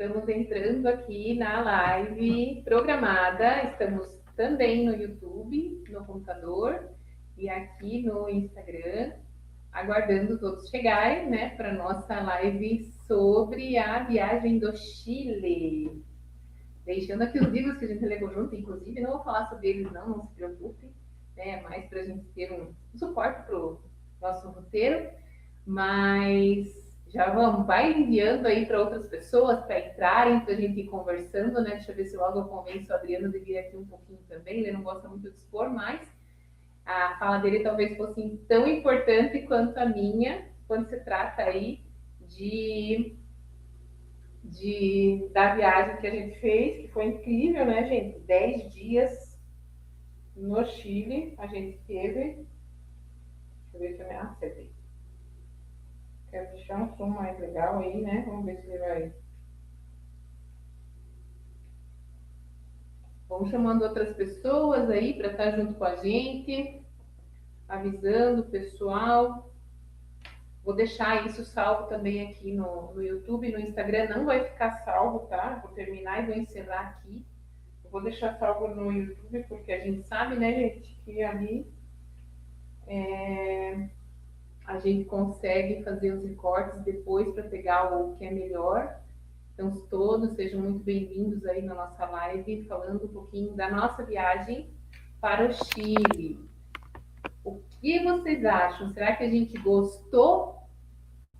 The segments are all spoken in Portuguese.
Estamos entrando aqui na live programada. Estamos também no YouTube, no computador e aqui no Instagram, aguardando todos chegarem, né, para nossa live sobre a viagem do Chile. Deixando aqui os livros que a gente levou junto, inclusive, não vou falar sobre eles, não se preocupem, né, mais para a gente ter um suporte para o nosso roteiro, mas já vai enviando aí para outras pessoas para entrarem, para a gente ir conversando, né? Deixa eu ver se logo eu convenço o Adriano de vir aqui um pouquinho também. Ele não gosta muito de expor, mas a fala dele talvez fosse tão importante quanto a minha, quando se trata aí da viagem que a gente fez, que foi incrível, né, gente? 10 dias no Chile, a gente teve. Deixa eu ver se eu me acertei. Quero deixar um som mais legal aí, né? Vamos ver se ele vai. Vamos chamando outras pessoas aí para estar junto com a gente, avisando o pessoal. Vou deixar isso salvo também aqui no YouTube, no Instagram não vai ficar salvo, tá? Vou terminar e vou encerrar aqui. Eu vou deixar salvo no YouTube, porque a gente sabe, né, gente, que ali a gente consegue fazer os recortes depois para pegar o que é melhor. Então, todos sejam muito bem-vindos aí na nossa live, falando um pouquinho da nossa viagem para o Chile. O que vocês acham? Será que a gente gostou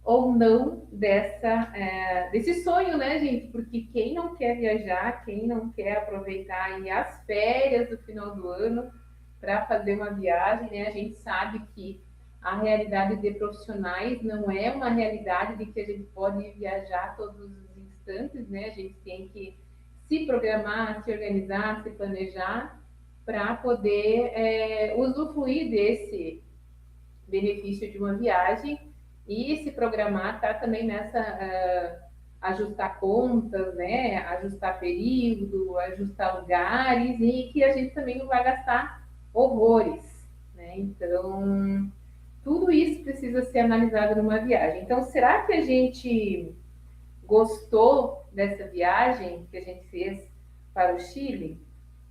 ou não desse sonho, né, gente? Porque quem não quer viajar, quem não quer aproveitar aí as férias do final do ano para fazer uma viagem, né? A gente sabe que a realidade de profissionais não é uma realidade de que a gente pode viajar todos os instantes, né? A gente tem que se programar, se organizar, se planejar para poder usufruir desse benefício de uma viagem e se programar tá também nessa ajustar contas, né, ajustar período, ajustar lugares e que a gente também não vai gastar horrores, né? Então tudo isso precisa ser analisado numa viagem. Então será que a gente gostou dessa viagem que a gente fez para o Chile?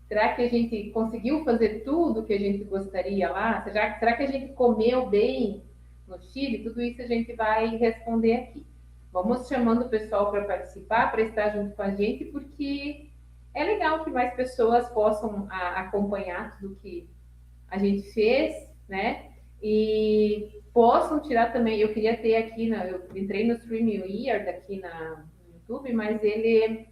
Será que a gente conseguiu fazer tudo que a gente gostaria lá? Será que a gente comeu bem no Chile? Tudo isso a gente vai responder aqui. Vamos chamando o pessoal para participar, para estar junto com a gente, porque é legal que mais pessoas possam acompanhar tudo que a gente fez, né? E possam tirar também. Eu queria ter aqui, eu entrei no StreamYard aqui no YouTube, mas ele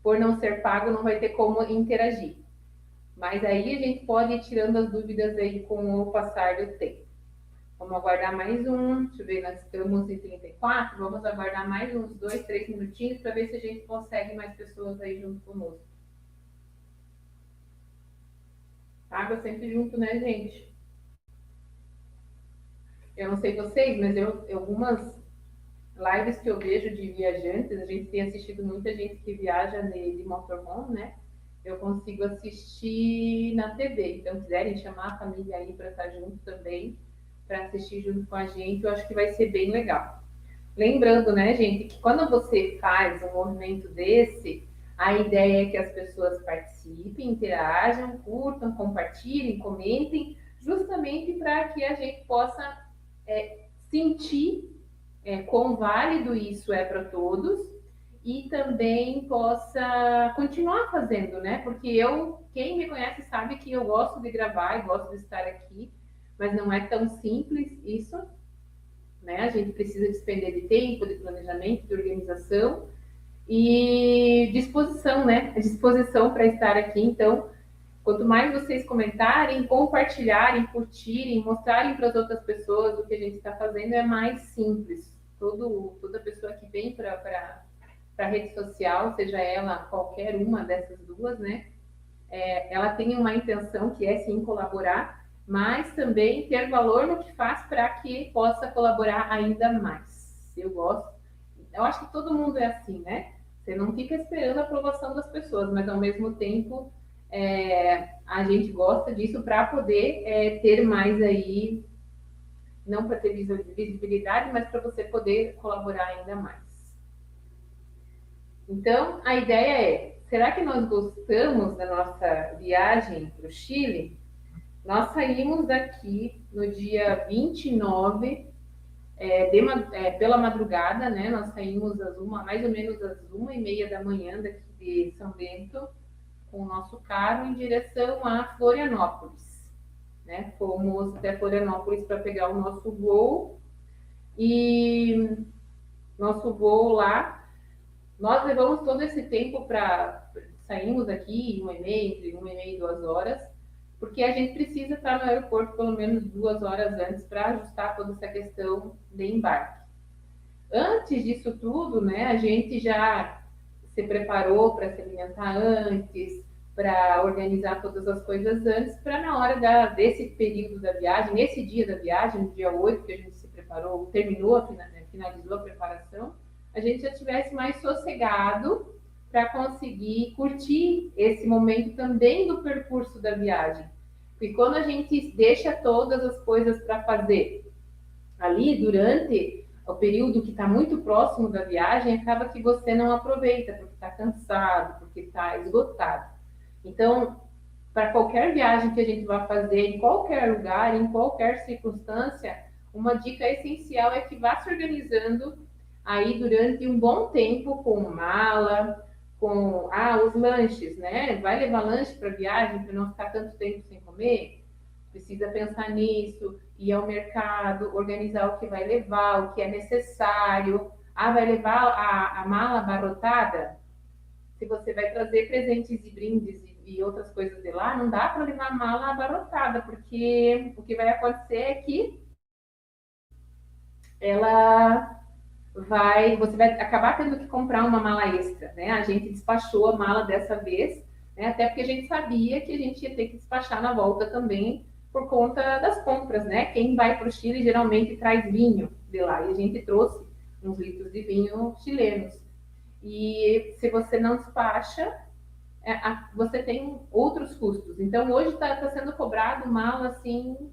por não ser pago, não vai ter como interagir. Mas aí a gente pode ir tirando as dúvidas aí com o passar do tempo. Vamos aguardar mais deixa eu ver, nós estamos em 34, vamos aguardar mais uns 2, 3 minutinhos para ver se a gente consegue mais pessoas aí junto conosco. Água sempre junto, né, gente? Eu não sei vocês, mas algumas lives que eu vejo de viajantes, a gente tem assistido muita gente que viaja de motorhome, né? Eu consigo assistir na TV. Então, quiserem chamar a família aí para estar junto também, para assistir junto com a gente, eu acho que vai ser bem legal. Lembrando, né, gente, que quando você faz um movimento desse, a ideia é que as pessoas participem, interajam, curtam, compartilhem, comentem, justamente para que a gente possa sentir quão válido isso é para todos e também possa continuar fazendo, né? Porque quem me conhece sabe que eu gosto de gravar e gosto de estar aqui, mas não é tão simples isso, né? A gente precisa despender de tempo, de planejamento, de organização e disposição, né? Disposição para estar aqui. Então, quanto mais vocês comentarem, compartilharem, curtirem, mostrarem para as outras pessoas o que a gente está fazendo, é mais simples. Toda pessoa que vem para a rede social, seja ela qualquer uma dessas duas, né? Ela tem uma intenção que é sim colaborar, mas também ter valor no que faz para que possa colaborar ainda mais. Eu acho que todo mundo é assim, né? Você não fica esperando a aprovação das pessoas, mas ao mesmo tempo a gente gosta disso para poder ter mais aí não para ter visibilidade, mas para você poder colaborar ainda mais. Então, a ideia é, será que nós gostamos da nossa viagem para o Chile? Nós saímos daqui no dia 29, pela madrugada, né? Nós saímos mais ou menos às 1h30 da manhã daqui de São Bento, com o nosso carro em direção a Florianópolis, né? Fomos até Florianópolis para pegar o nosso voo, e nosso voo lá, nós levamos todo esse tempo saímos aqui 1h30, entre 1h30 e 2 horas, porque a gente precisa estar no aeroporto pelo menos 2 horas antes para ajustar toda essa questão de embarque. Antes disso tudo, né, a gente já se preparou para se alimentar antes, para organizar todas as coisas antes, para na hora desse período da viagem, nesse dia da viagem, no dia 8, que a gente se preparou, finalizou a preparação, a gente já tivesse mais sossegado para conseguir curtir esse momento também do percurso da viagem. E quando a gente deixa todas as coisas para fazer ali durante o período que está muito próximo da viagem, acaba que você não aproveita, porque está cansado, porque está esgotado. Então, para qualquer viagem que a gente vá fazer, em qualquer lugar, em qualquer circunstância, uma dica essencial é que vá se organizando aí durante um bom tempo com mala, com os lanches, né? Vai levar lanche para viagem para não ficar tanto tempo sem comer? Precisa pensar nisso, ir ao mercado, organizar o que vai levar, o que é necessário. Vai levar a mala abarrotada? Se você vai trazer presentes e brindes e outras coisas de lá, não dá para levar a mala abarrotada, porque o que vai acontecer é que você vai acabar tendo que comprar uma mala extra, né? A gente despachou a mala dessa vez, né? Até porque a gente sabia que a gente ia ter que despachar na volta também por conta das compras, né? Quem vai para o Chile geralmente traz vinho de lá, e a gente trouxe uns litros de vinho chilenos. E se você não despacha, você tem outros custos. Então, hoje está sendo cobrado mala, assim,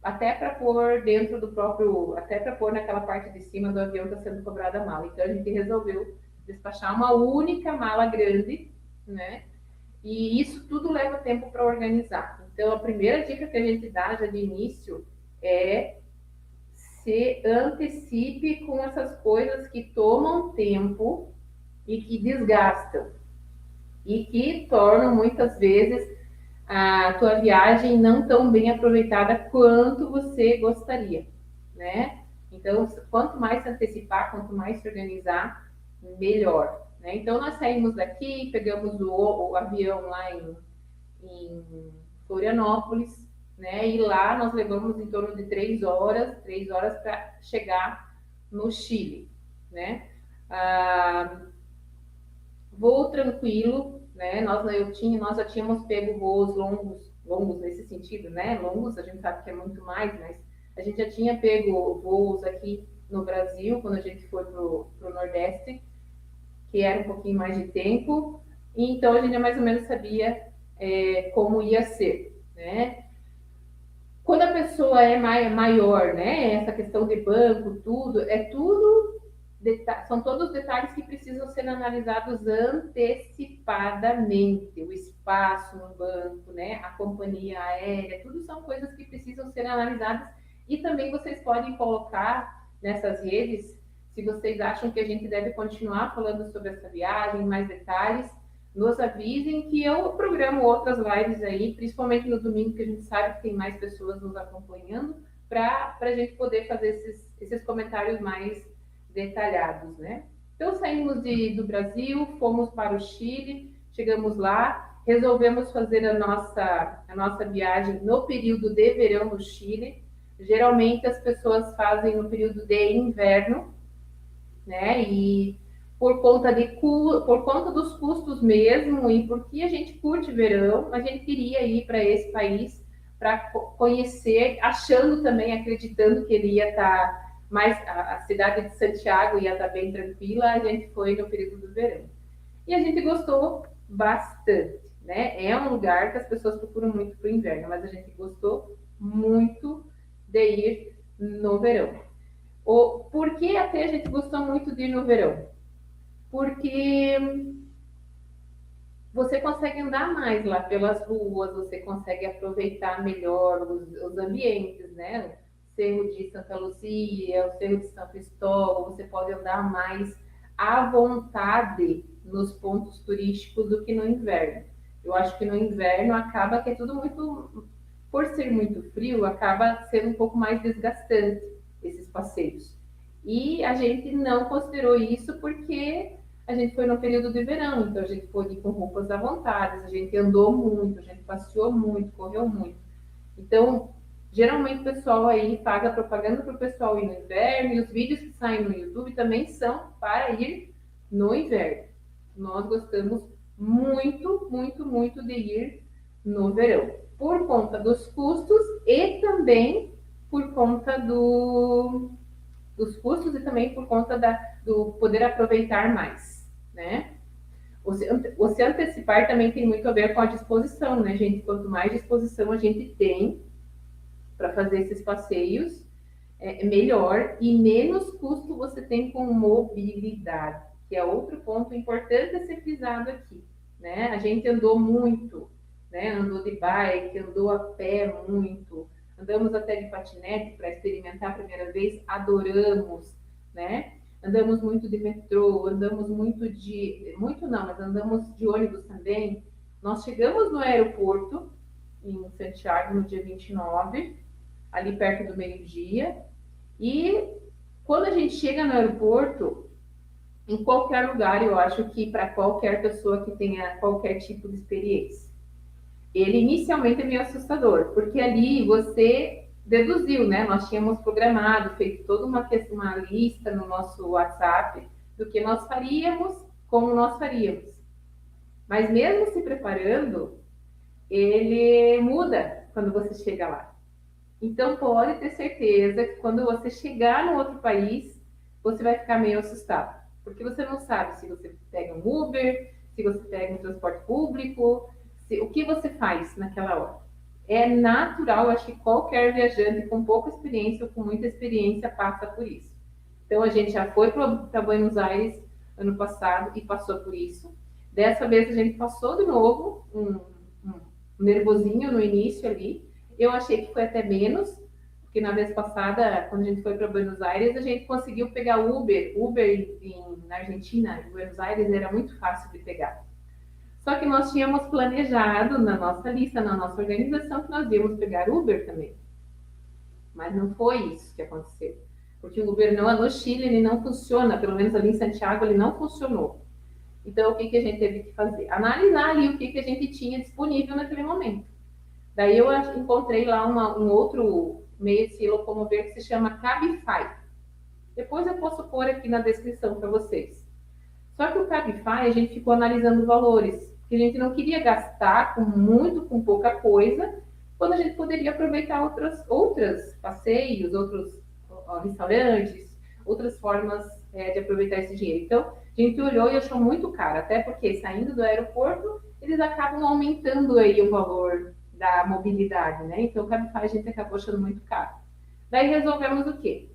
até para pôr dentro do próprio, até para pôr naquela parte de cima do avião está sendo cobrada a mala. Então, a gente resolveu despachar uma única mala grande, né? E isso tudo leva tempo para organizar. Então, a primeira dica que a gente dá já de início é se antecipe com essas coisas que tomam tempo e que desgastam e que tornam muitas vezes a tua viagem não tão bem aproveitada quanto você gostaria, né? Então, quanto mais se antecipar, quanto mais se organizar, melhor, né? Então, nós saímos daqui, pegamos o avião lá em Florianópolis, né? E lá nós levamos em torno de 3 horas para chegar no Chile, né? Voo tranquilo, né? Nós já tínhamos pego voos longos nesse sentido, né? Longos, a gente sabe que é muito mais, mas a gente já tinha pego voos aqui no Brasil, quando a gente foi para o Nordeste, que era um pouquinho mais de tempo, e então a gente já mais ou menos sabia como ia ser, né? Quando a pessoa é maior, né? Essa questão de banco, são todos detalhes que precisam ser analisados antecipadamente. O espaço no banco, né? A companhia aérea, tudo são coisas que precisam ser analisadas. E também vocês podem colocar nessas redes, se vocês acham que a gente deve continuar falando sobre essa viagem, mais detalhes, nos avisem que eu programo outras lives aí, principalmente no domingo, que a gente sabe que tem mais pessoas nos acompanhando, para a gente poder fazer esses comentários mais detalhados, né? Então, saímos do Brasil, fomos para o Chile, chegamos lá, resolvemos fazer a nossa viagem no período de verão no Chile. Geralmente, as pessoas fazem no período de inverno, né? E por conta dos custos mesmo, e porque a gente curte verão, a gente queria ir para esse país para conhecer, achando também, acreditando que ele ia estar mais, a cidade de Santiago ia estar bem tranquila. A gente foi no período do verão. E a gente gostou bastante, né? É um lugar que as pessoas procuram muito para o inverno, mas a gente gostou muito de ir no verão. Por que até a gente gostou muito de ir no verão? Porque você consegue andar mais lá pelas ruas, você consegue aproveitar melhor os ambientes, né? O Cerro de Santa Luzia, o Cerro de São Cristóvão, você pode andar mais à vontade nos pontos turísticos do que no inverno. Eu acho que no inverno acaba que é tudo muito, por ser muito frio, acaba sendo um pouco mais desgastante esses passeios. E a gente não considerou isso porque a gente foi no período de verão, então a gente pôde ir com roupas à vontade, a gente andou muito, a gente passeou muito, correu muito. Então, geralmente o pessoal aí paga propaganda para o pessoal ir no inverno, e os vídeos que saem no YouTube também são para ir no inverno. Nós gostamos muito, muito, muito de ir no verão, por conta dos custos e também por conta dos custos e também por conta do poder aproveitar mais, né? O se antecipar também tem muito a ver com a disposição, né, gente? Quanto mais disposição a gente tem para fazer esses passeios, melhor e menos custo você tem com mobilidade, que é outro ponto importante a ser frisado aqui, né? A gente andou muito, né? Andou de bike, andou a pé muito, andamos até de patinete para experimentar a primeira vez, adoramos, né? Andamos muito de metrô, andamos muito não, mas andamos de ônibus também. Nós chegamos no aeroporto, em Santiago, no dia 29, ali perto do meio-dia, e quando a gente chega no aeroporto, em qualquer lugar, eu acho que para qualquer pessoa que tenha qualquer tipo de experiência, ele inicialmente é meio assustador, porque ali você deduziu, né? Nós tínhamos programado, feito toda uma lista no nosso WhatsApp do que nós faríamos, como nós faríamos. Mas mesmo se preparando, ele muda quando você chega lá. Então pode ter certeza que quando você chegar no outro país, você vai ficar meio assustado, porque você não sabe se você pega um Uber, se você pega um transporte público, o que você faz naquela hora. É natural, acho que qualquer viajante com pouca experiência ou com muita experiência passa por isso. Então a gente já foi para Buenos Aires ano passado e passou por isso. Dessa vez a gente passou de novo um nervosinho no início ali. Eu achei que foi até menos, porque na vez passada, quando a gente foi para Buenos Aires, a gente conseguiu pegar Uber. Na Argentina, em Buenos Aires, era muito fácil de pegar. Só que nós tínhamos planejado na nossa lista, na nossa organização, que nós íamos pegar Uber também. Mas não foi isso que aconteceu. Porque o Uber não, no Chile ele não funciona, pelo menos ali em Santiago ele não funcionou. Então o que, que a gente teve que fazer? Analisar ali o que, que a gente tinha disponível naquele momento. Daí eu encontrei lá um outro meio de se locomover que se chama Cabify. Depois eu posso pôr aqui na descrição para vocês. Só que o Cabify a gente ficou analisando valores, porque a gente não queria gastar com pouca coisa, quando a gente poderia aproveitar outros passeios, outros restaurantes, outras formas de aproveitar esse dinheiro. Então, a gente olhou e achou muito caro, até porque saindo do aeroporto, eles acabam aumentando aí o valor da mobilidade, né? Então, o Cabify a gente acabou achando muito caro. Daí resolvemos o quê?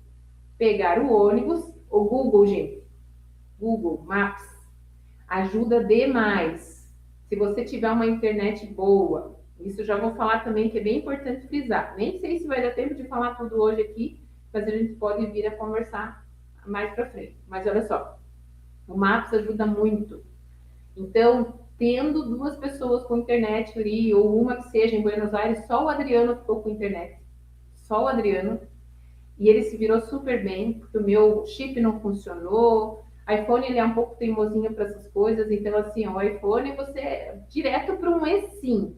Pegar o ônibus, o Google, gente. Google Maps ajuda demais. Se você tiver uma internet boa, isso já vou falar também que é bem importante frisar. Nem sei se vai dar tempo de falar tudo hoje aqui, mas a gente pode vir a conversar mais para frente. Mas olha só, o Maps ajuda muito. Então, tendo duas pessoas com internet ali, ou uma que seja em Buenos Aires, só o Adriano ficou com internet. Só o Adriano. E ele se virou super bem, porque o meu chip não funcionou. iPhone ele é um pouco teimosinho para essas coisas, então assim, o iPhone você direto para um eSIM,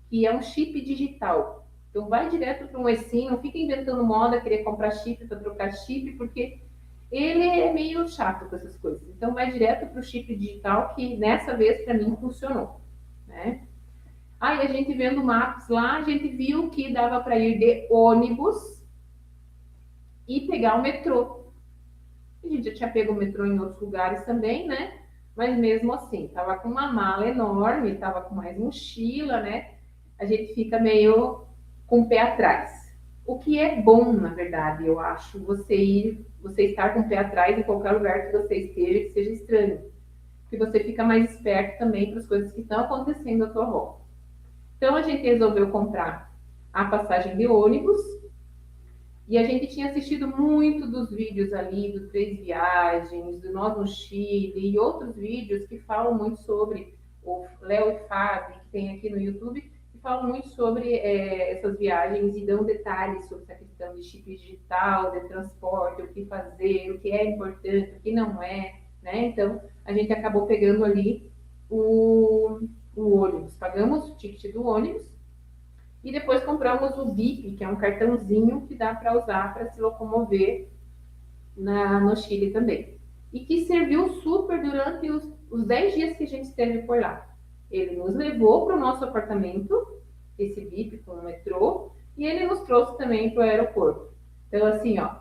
que é um chip digital. Então vai direto para um eSIM, não fica inventando moda, querer comprar chip para trocar chip, porque ele é meio chato com essas coisas. Então vai direto para o chip digital, que nessa vez para mim funcionou, né? Aí a gente vendo mapas lá, a gente viu que dava para ir de ônibus e pegar o metrô. A gente já tinha pego o metrô em outros lugares também, né? Mas mesmo assim, tava com uma mala enorme, tava com mais mochila, né? A gente fica meio com o pé atrás. O que é bom, na verdade, eu acho, você estar com o pé atrás em qualquer lugar que você esteja, que seja estranho. Porque você fica mais esperto também para as coisas que estão acontecendo à tua volta. Então a gente resolveu comprar a passagem de ônibus e a gente tinha assistido muito dos vídeos ali do Três Viagens, do Nós no Chile e outros vídeos que falam muito sobre o Léo e Fábio, que tem aqui no YouTube, que falam muito sobre essas viagens e dão detalhes sobre essa questão de chip digital, de transporte, o que fazer, o que é importante, o que não é, né? Então a gente acabou pegando ali o, o ônibus, pagamos o ticket do ônibus e depois compramos o BIP, que é um cartãozinho que dá para usar para se locomover no Chile também. E que serviu super durante os 10 dias que a gente esteve por lá. Ele nos levou para o nosso apartamento, esse BIP com o metrô, e ele nos trouxe também para o aeroporto. Então, assim, ó,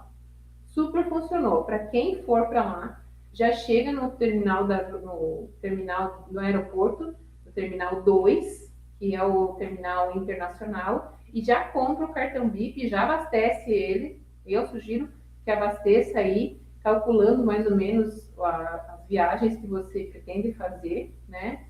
super funcionou. Para quem for para lá, já chega no terminal, no terminal do aeroporto, no terminal 2, que é o terminal internacional, e já compra o cartão BIP, já abastece ele. Eu sugiro que abasteça aí, calculando mais ou menos as viagens que você pretende fazer, né?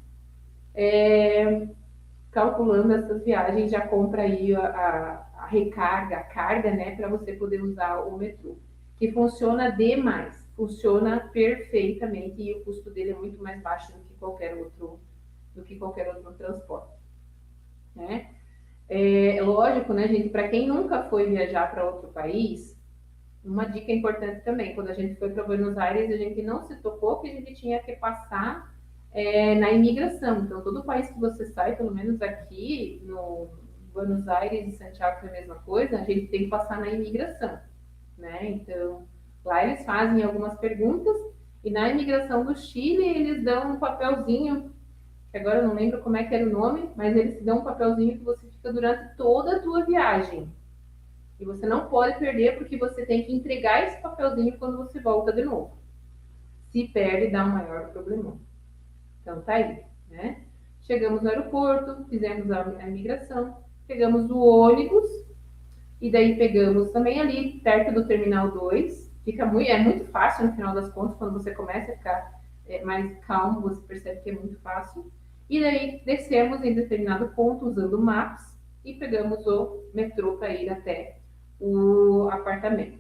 Calculando essas viagens, já compra aí a recarga, a carga, né, para você poder usar o metrô, que funciona demais, funciona perfeitamente e o custo dele é muito mais baixo do que qualquer outro transporte, né? É lógico, né, gente, para quem nunca foi viajar para outro país, uma dica importante também, quando a gente foi para Buenos Aires, a gente não se tocou que a gente tinha que passar na imigração. Então, todo país que você sai, pelo menos aqui no Buenos Aires e Santiago é a mesma coisa, a gente tem que passar na imigração, né? Então, lá eles fazem algumas perguntas e na imigração do Chile eles dão um papelzinho, que agora eu não lembro como é que era o nome, mas eles te dão um papelzinho que você fica durante toda a tua viagem. E você não pode perder porque você tem que entregar esse papelzinho quando você volta de novo. Se perde, dá um maior problemão. Então tá aí, né? Chegamos no aeroporto, fizemos a imigração, pegamos o ônibus e daí pegamos também ali perto do Terminal 2. É muito fácil no final das contas, quando você começa a ficar mais calmo, você percebe que é muito fácil. E daí descemos em determinado ponto usando o Maps e pegamos o metrô para ir até o apartamento.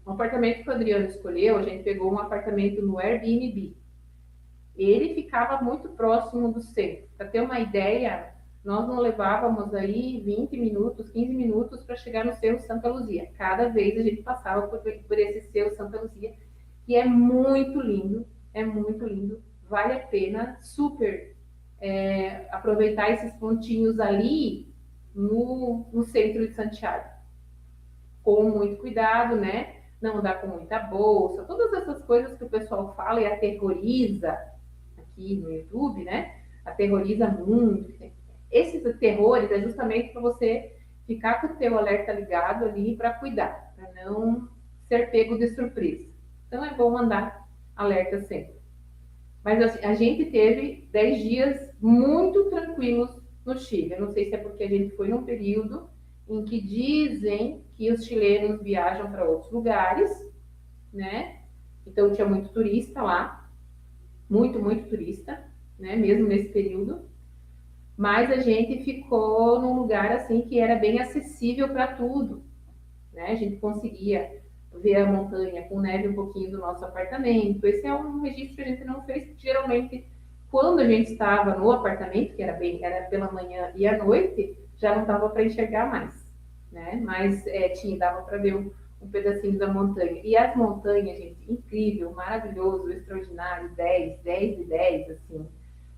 O apartamento que o Adriano escolheu, a gente pegou um apartamento no Airbnb. Ele ficava muito próximo do centro. Para ter uma ideia, nós não levávamos aí 20 minutos, 15 minutos para chegar no Cerro Santa Luzia. Cada vez a gente passava por esse Cerro Santa Luzia, que é muito lindo, vale a pena super aproveitar esses pontinhos ali no centro de Santiago. Com muito cuidado, né? Não andar com muita bolsa, todas essas coisas que o pessoal fala e aterroriza aqui no YouTube, né? Aterroriza muito. Esses terrores é justamente para você ficar com o teu alerta ligado ali para cuidar, para não ser pego de surpresa. Então é bom andar alerta sempre. Mas assim, a gente teve 10 dias muito tranquilos no Chile. Eu não sei se é porque a gente foi num período em que dizem que os chilenos viajam para outros lugares, né? Então tinha muito turista lá, muito turista, né? Mesmo nesse período. Mas a gente ficou num lugar assim que era bem acessível para tudo, né? A gente conseguia ver a montanha com neve um pouquinho do nosso apartamento. Esse é um registro que a gente não fez, porque geralmente quando a gente estava no apartamento, que era pela manhã e à noite, já não dava para enxergar mais, né? Mas dava para ver um pedacinho da montanha. E as montanhas, gente, incrível, maravilhoso, extraordinário, 10 de 10, assim,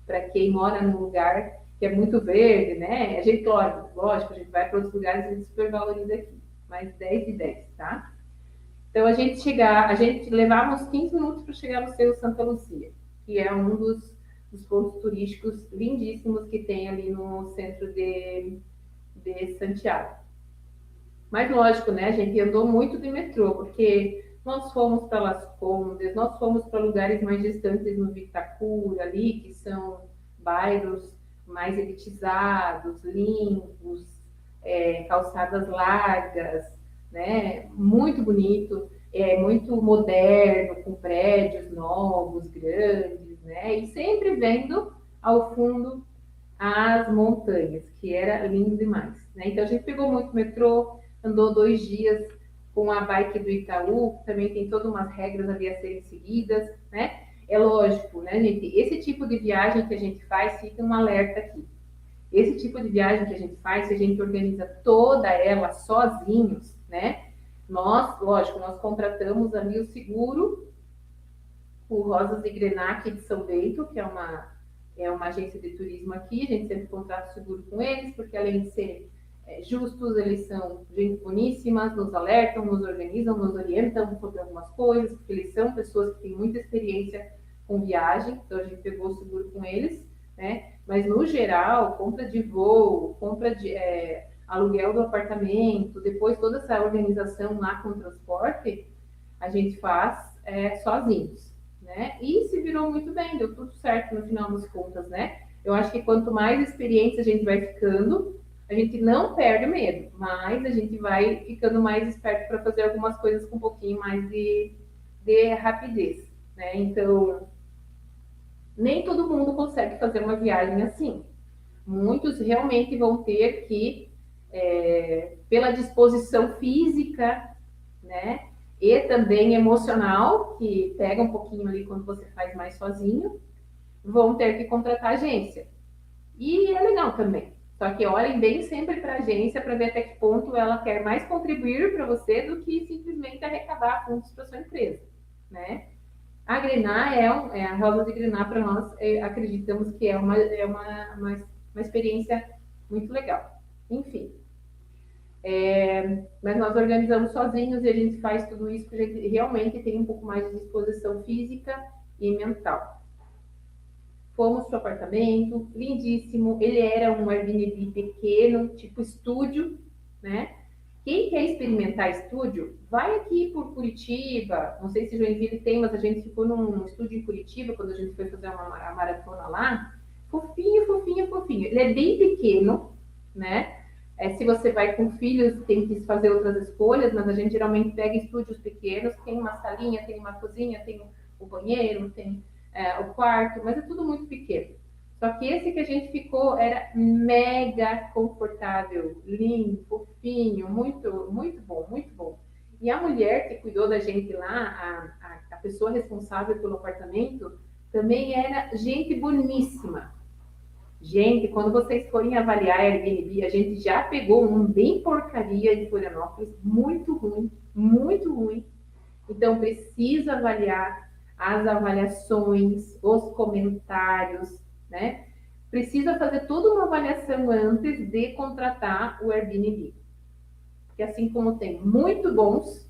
para quem mora num lugar que é muito verde, né? A gente, lógico, a gente vai para outros lugares e a gente super valoriza aqui, mas 10 de 10, tá? Então a gente levava uns 15 minutos para chegar no Cerro Santa Lucia, que é um dos pontos turísticos lindíssimos que tem ali no centro de Santiago. Mas lógico, né? A gente andou muito de metrô, porque nós fomos para Las Condes, nós fomos para lugares mais distantes no Vitacura ali, que são bairros mais elitizados, limpos, calçadas largas, né? Muito bonito, muito moderno, com prédios novos, grandes, né? E sempre vendo ao fundo as montanhas, que era lindo demais, né? Então a gente pegou muito metrô, andou 2 dias com a bike do Itaú, também tem todas umas regras ali a serem seguidas, né? É lógico, né, gente? Esse tipo de viagem que a gente faz, fica um alerta aqui. Esse tipo de viagem que a gente faz, se a gente organiza toda ela sozinhos, né? Nós, lógico, nós contratamos ali o seguro, o Rosas de Grenache de São Bento, que é uma agência de turismo aqui, a gente sempre contrata o seguro com eles, porque além de ser justos, eles são gente boníssimas, nos alertam, nos organizam, nos orientam sobre algumas coisas, porque eles são pessoas que têm muita experiência com viagem, então a gente pegou o seguro com eles, né? Mas no geral, compra de voo, compra de aluguel do apartamento, depois toda essa organização lá com o transporte, a gente faz sozinhos, né? E se virou muito bem, deu tudo certo no final das contas, né? Eu acho que quanto mais experiência a gente vai ficando, a gente não perde o medo, mas a gente vai ficando mais esperto para fazer algumas coisas com um pouquinho mais de rapidez, né? Então, nem todo mundo consegue fazer uma viagem assim. Muitos realmente vão ter que, pela disposição física, né? E também emocional, que pega um pouquinho ali quando você faz mais sozinho, vão ter que contratar agência. E é legal também. Só que olhem bem sempre para a agência para ver até que ponto ela quer mais contribuir para você do que simplesmente arrecadar fundos para sua empresa, né? A Grenar a Rosa de Grenar para nós, acreditamos que é uma experiência muito legal. Enfim, mas nós organizamos sozinhos e a gente faz tudo isso porque a gente realmente tem um pouco mais de disposição física e mental. Fomos para o apartamento, lindíssimo. Ele era um Airbnb pequeno, tipo estúdio, né? Quem quer experimentar estúdio, vai aqui por Curitiba. Não sei se Joinville tem, mas a gente ficou num estúdio em Curitiba quando a gente foi fazer a maratona lá. Fofinho, fofinho, fofinho. Ele é bem pequeno, né? Se você vai com filhos, tem que fazer outras escolhas, mas a gente geralmente pega estúdios pequenos, tem uma salinha, tem uma cozinha, tem o banheiro, tem o quarto, mas é tudo muito pequeno. Só que esse que a gente ficou era mega confortável, lindo, fofinho, muito, muito bom, muito bom. E a mulher que cuidou da gente lá, a pessoa responsável pelo apartamento, também era gente boníssima. Gente, quando vocês forem avaliar a Airbnb, a gente já pegou um bem porcaria de Florianópolis, muito ruim, muito ruim. Então, precisa avaliar as avaliações, os comentários, né? Precisa fazer toda uma avaliação antes de contratar o Airbnb. Porque assim como tem muito bons,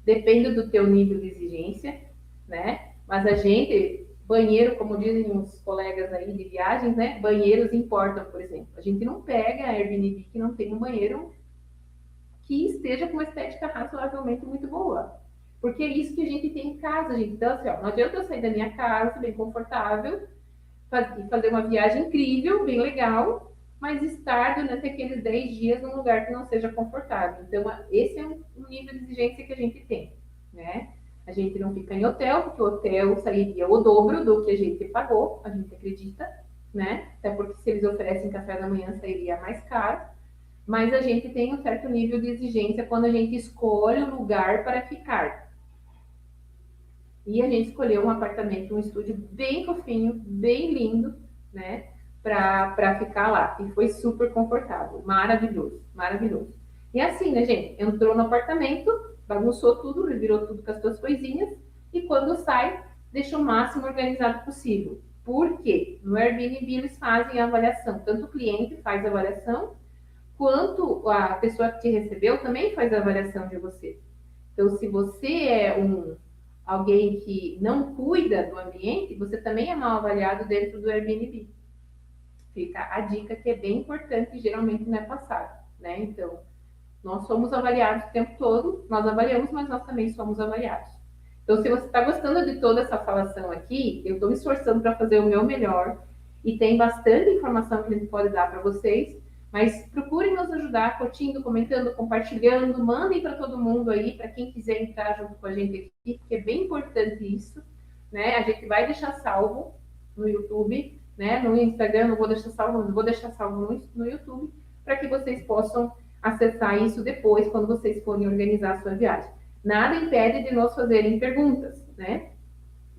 depende do teu nível de exigência, né? Mas a gente, banheiro, como dizem os colegas aí de viagens, né? Banheiros importam, por exemplo. A gente não pega Airbnb que não tem um banheiro que esteja com uma estética razoavelmente muito boa. Porque é isso que a gente tem em casa, gente. Então, assim, ó, não adianta eu sair da minha casa, bem confortável, fazer uma viagem incrível, bem legal, mas estar durante aqueles 10 dias num lugar que não seja confortável. Então, esse é um nível de exigência que a gente tem, né? A gente não fica em hotel, porque o hotel sairia o dobro do que a gente pagou, a gente acredita, né? Até porque se eles oferecem café da manhã, sairia mais caro. Mas a gente tem um certo nível de exigência quando a gente escolhe o lugar para ficar. E a gente escolheu um apartamento, um estúdio bem fofinho, bem lindo, né? Para ficar lá. E foi super confortável. Maravilhoso, maravilhoso. E assim, né, gente? Entrou no apartamento, bagunçou tudo, revirou tudo com as suas coisinhas. E quando sai, deixa o máximo organizado possível. Por quê? No Airbnb eles fazem a avaliação. Tanto o cliente faz a avaliação, quanto a pessoa que te recebeu também faz a avaliação de você. Então, se você é alguém que não cuida do ambiente, você também é mal avaliado dentro do Airbnb. Fica a dica que é bem importante e geralmente não é passada, né? Então, nós somos avaliados o tempo todo, nós avaliamos, mas nós também somos avaliados. Então, se você está gostando de toda essa falação aqui, eu estou me esforçando para fazer o meu melhor e tem bastante informação que a gente pode dar para vocês, Mas procurem nos ajudar, curtindo, comentando, compartilhando, mandem para todo mundo aí, para quem quiser entrar junto com a gente aqui, porque é bem importante isso, né? A gente vai deixar salvo no YouTube, né? No Instagram não vou deixar salvo, não vou deixar salvo no YouTube, para que vocês possam acessar isso depois, quando vocês forem organizar a sua viagem. Nada impede de nós fazerem perguntas, né?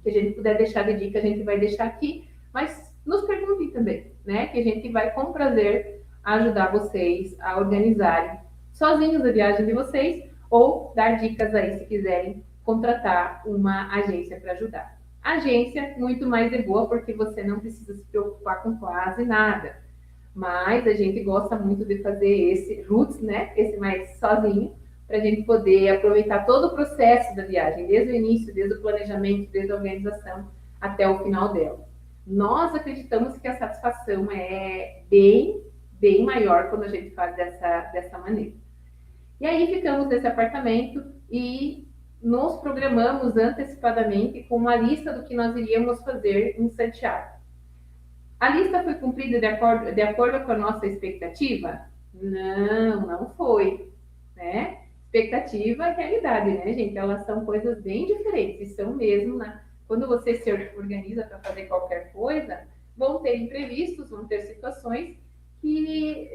Que a gente puder deixar de dica, a gente vai deixar aqui, mas nos perguntem também, né? Que a gente vai com prazer ajudar vocês a organizarem sozinhos a viagem de vocês ou dar dicas aí se quiserem contratar uma agência para ajudar. A agência muito mais é boa porque você não precisa se preocupar com quase nada. Mas a gente gosta muito de fazer esse roots, né? Esse mais sozinho, para a gente poder aproveitar todo o processo da viagem, desde o início, desde o planejamento, desde a organização até o final dela. Nós acreditamos que a satisfação é bem maior quando a gente faz dessa maneira. E aí ficamos nesse apartamento e nos programamos antecipadamente com uma lista do que nós iríamos fazer em Santiago. A lista foi cumprida de acordo com a nossa expectativa? Não foi, né? Expectativa e realidade, né, gente? Elas são coisas bem diferentes, e são mesmo, né? Quando você se organiza para fazer qualquer coisa, vão ter imprevistos, vão ter situações que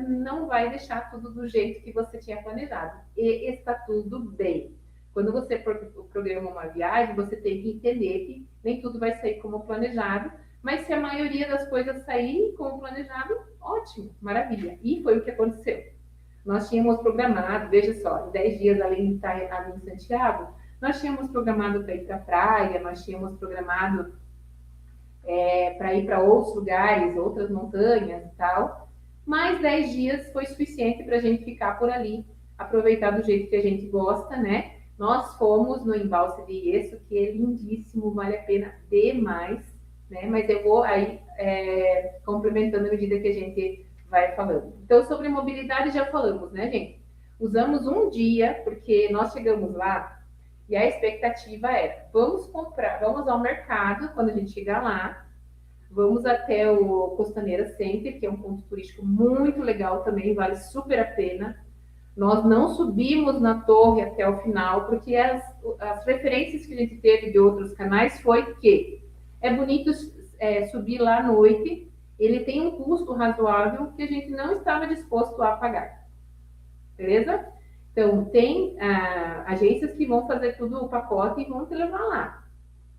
não vai deixar tudo do jeito que você tinha planejado. E está tudo bem. Quando você programa uma viagem, você tem que entender que nem tudo vai sair como planejado, mas se a maioria das coisas saírem como planejado, ótimo, maravilha. E foi o que aconteceu. Nós tínhamos programado, veja só, em 10 dias além de estar ali em Santiago, nós tínhamos programado para ir para a praia, nós tínhamos programado para ir para outros lugares, outras montanhas e tal. Mas 10 dias foi suficiente para a gente ficar por ali, aproveitar do jeito que a gente gosta, né? Nós fomos no embalse de Ieço, que é lindíssimo, vale a pena demais, né? Mas eu vou aí complementando à medida que a gente vai falando. Então, sobre mobilidade já falamos, né, gente? Usamos um dia, porque nós chegamos lá e a expectativa era, vamos ao mercado quando a gente chegar lá, vamos até o Costaneira Center, que é um ponto turístico muito legal também, vale super a pena. Nós não subimos na torre até o final, porque as referências que a gente teve de outros canais foi que é bonito subir lá à noite, ele tem um custo razoável que a gente não estava disposto a pagar. Beleza? Então, tem agências que vão fazer tudo o pacote e vão te levar lá.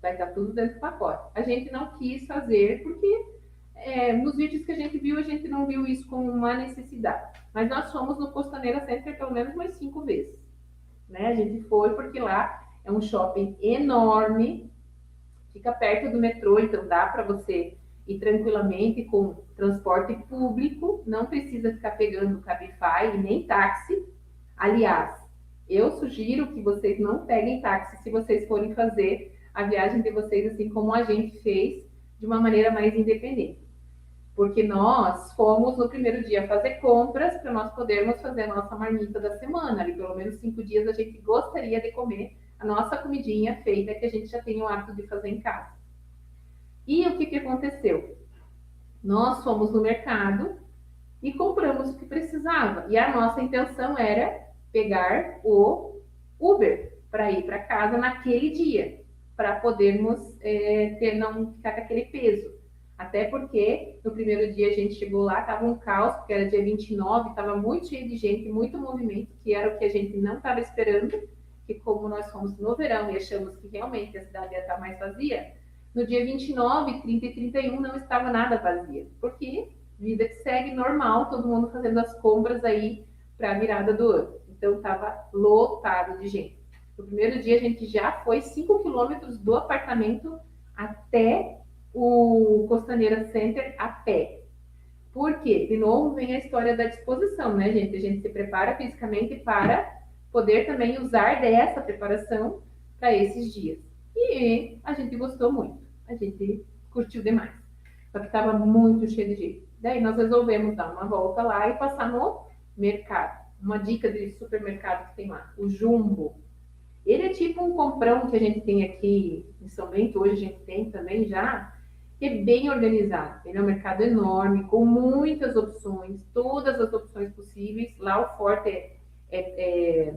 Vai estar tudo dentro do pacote. A gente não quis fazer porque nos vídeos que a gente não viu isso como uma necessidade. Mas nós fomos no Costaneira Center pelo menos umas 5 vezes. Né? A gente foi porque lá é um shopping enorme, fica perto do metrô, então dá para você ir tranquilamente com transporte público, não precisa ficar pegando Cabify e nem táxi. Aliás, eu sugiro que vocês não peguem táxi se vocês forem fazer a viagem de vocês assim como a gente fez, de uma maneira mais independente. Porque nós fomos no primeiro dia fazer compras para nós podermos fazer a nossa marmita da semana. Ali, pelo menos 5 dias a gente gostaria de comer a nossa comidinha feita que a gente já tem o hábito de fazer em casa. E o que aconteceu? Nós fomos no mercado e compramos o que precisava. E a nossa intenção era pegar o Uber para ir para casa naquele dia, para podermos não ficar com aquele peso. Até porque no primeiro dia a gente chegou lá, estava um caos, porque era dia 29, estava muito cheio de gente, muito movimento, que era o que a gente não estava esperando, que como nós fomos no verão e achamos que realmente a cidade ia estar mais vazia, no dia 29, 30 e 31 não estava nada vazia, porque vida que segue normal, todo mundo fazendo as compras aí para a virada do ano. Então estava lotado de gente. No primeiro dia a gente já foi 5 quilômetros do apartamento até o Costaneira Center a pé. Por quê? De novo vem a história da disposição, né, gente? A gente se prepara fisicamente para poder também usar dessa preparação para esses dias. E a gente gostou muito. A gente curtiu demais. Só que estava muito cheio de gente. Daí nós resolvemos dar uma volta lá e passar no mercado. Uma dica de supermercado que tem lá, o Jumbo. Ele é tipo um comprão que a gente tem aqui em São Bento, hoje a gente tem também já, que que é bem organizado. Ele é um mercado enorme, com muitas opções, todas as opções possíveis. Lá o forte é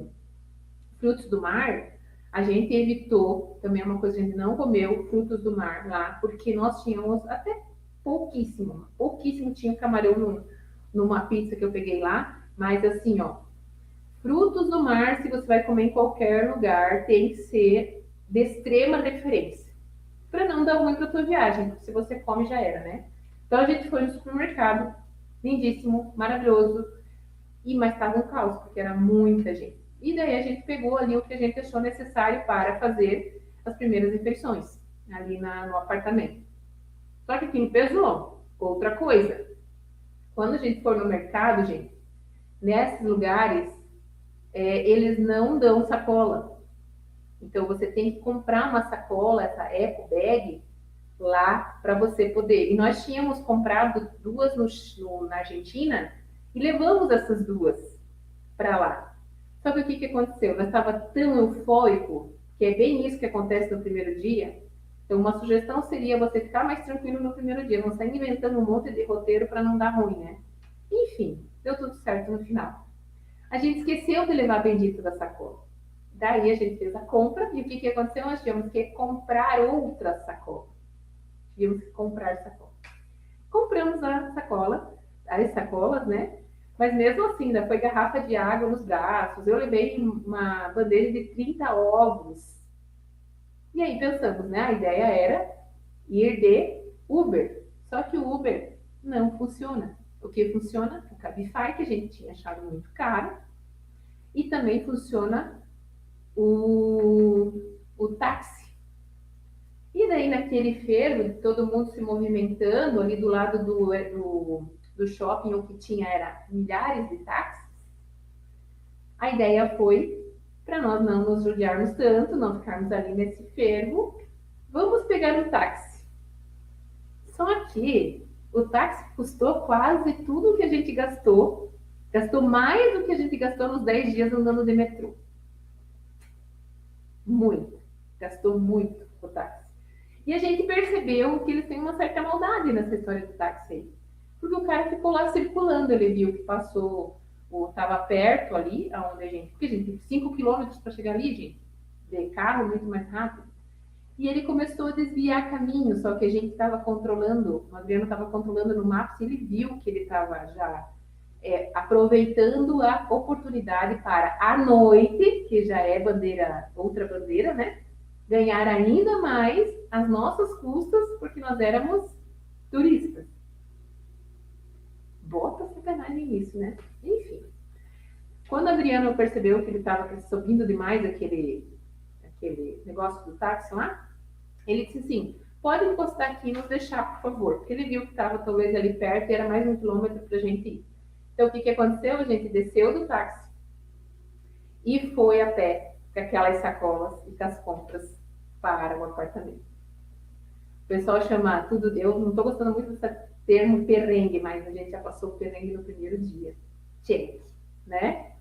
frutos do mar. A gente evitou, também é uma coisa que a gente não comeu, frutos do mar lá, porque nós tínhamos até pouquíssimo tinha camarão numa pizza que eu peguei lá, mas assim, ó, frutos do mar, se você vai comer em qualquer lugar, tem que ser de extrema referência, para não dar ruim para tua viagem, porque se você come já era, né? Então a gente foi no supermercado, lindíssimo, maravilhoso, mas estava um caos, porque era muita gente. E daí a gente pegou ali o que a gente achou necessário para fazer as primeiras refeições, ali no apartamento. Só que aquilo pesou. Outra coisa, quando a gente for no mercado, gente, nesses lugares, eles não dão sacola. Então você tem que comprar uma sacola, essa eco bag, lá para você poder. E nós tínhamos comprado duas na Argentina e levamos essas duas para lá. Só que o que aconteceu? Nós estava tão eufórico, que é bem isso que acontece no primeiro dia. Então, uma sugestão seria você ficar mais tranquilo no primeiro dia, não sair inventando um monte de roteiro para não dar ruim, né? Enfim, deu tudo certo no final. A gente esqueceu de levar a bendita da sacola. Daí a gente fez a compra e o que aconteceu? Nós tivemos que comprar outra sacola. Tivemos que comprar sacola. Compramos a sacola, as sacolas, né? Mas mesmo assim, ainda foi garrafa de água nos braços. Eu levei uma bandeja de 30 ovos. E aí pensamos, né? A ideia era ir de Uber. Só que o Uber não funciona. O que funciona? O Cabify, que a gente tinha achado muito caro. E também funciona o táxi. E daí naquele fervo, todo mundo se movimentando ali do lado do shopping, o que tinha era milhares de táxis. A ideia foi, para nós não nos judiarmos tanto, não ficarmos ali nesse fervo, vamos pegar um táxi. Só que o táxi custou quase tudo o que a gente gastou. Gastou mais do que a gente gastou nos 10 dias andando de metrô. Muito. Gastou muito o táxi. E a gente percebeu que eles têm uma certa maldade nessa história do táxi aí. Porque o cara ficou lá circulando, ele viu que passou, ou estava perto ali, aonde a gente... Porque a gente tem 5 quilômetros para chegar ali, gente. De carro, muito mais rápido. E ele começou a desviar caminho, só que a gente estava controlando, o Adriano estava controlando no Maps, e ele viu que ele estava já aproveitando a oportunidade para, à noite, que já é outra bandeira, né? Ganhar ainda mais as nossas custas, porque nós éramos turistas. Bota sacanagem nisso, né? Enfim. Quando o Adriano percebeu que ele estava subindo demais aquele negócio do táxi lá, ele disse assim, pode encostar aqui e nos deixar, por favor. Porque ele viu que estava talvez ali perto e era mais 1 quilômetro para a gente ir. Então, o que aconteceu? A gente desceu do táxi e foi a pé com aquelas sacolas e com as compras para o apartamento. O pessoal chama tudo... Eu não estou gostando muito desse termo perrengue, mas a gente já passou o perrengue no primeiro dia. Check, né?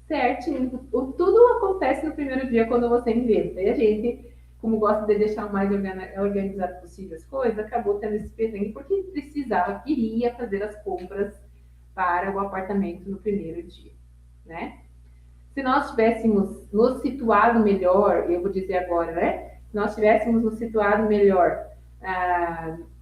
Certinho. Tudo acontece no primeiro dia quando você inventa. E a gente, como gosta de deixar o mais organizado possível as coisas, acabou tendo esse perrengue porque queria fazer as compras para o apartamento no primeiro dia, né? Se nós tivéssemos nos situado melhor, eu vou dizer agora, né? Se nós tivéssemos nos situado melhor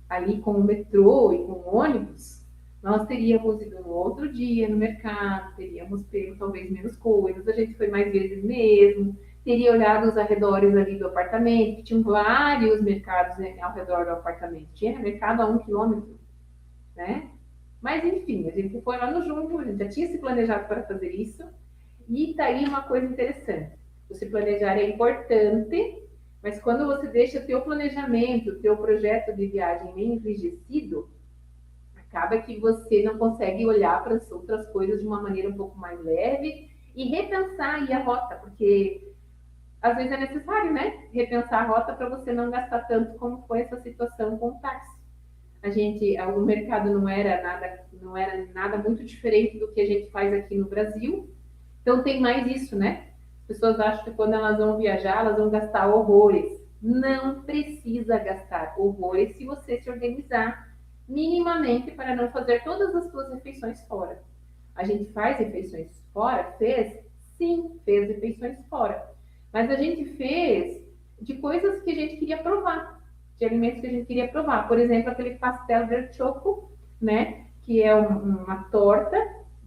ali com o metrô e com o ônibus, nós teríamos ido no outro dia no mercado, teríamos pego talvez menos coisas, a gente foi mais vezes mesmo, teria olhado os arredores ali do apartamento, que tinham vários mercados, né, ao redor do apartamento. Tinha mercado a 1 quilômetro, né? Mas, enfim, a gente foi lá no junho, a gente já tinha se planejado para fazer isso. E tá aí uma coisa interessante. Você planejar é importante, mas quando você deixa o teu planejamento, o teu projeto de viagem enrijecido, acaba que você não consegue olhar para as outras coisas de uma maneira um pouco mais leve e repensar aí a rota, porque às vezes é necessário, né? Repensar a rota para você não gastar tanto como foi essa situação com o táxi. O mercado não era nada muito diferente do que a gente faz aqui no Brasil. Então tem mais isso, né? As pessoas acham que quando elas vão viajar, elas vão gastar horrores. Não precisa gastar horrores se você se organizar minimamente para não fazer todas as suas refeições fora. A gente faz refeições fora? Fez? Sim, fez refeições fora. Mas a gente fez de coisas que a gente queria provar, de alimentos que a gente queria provar. Por exemplo, aquele pastel de choco, né? Que é uma torta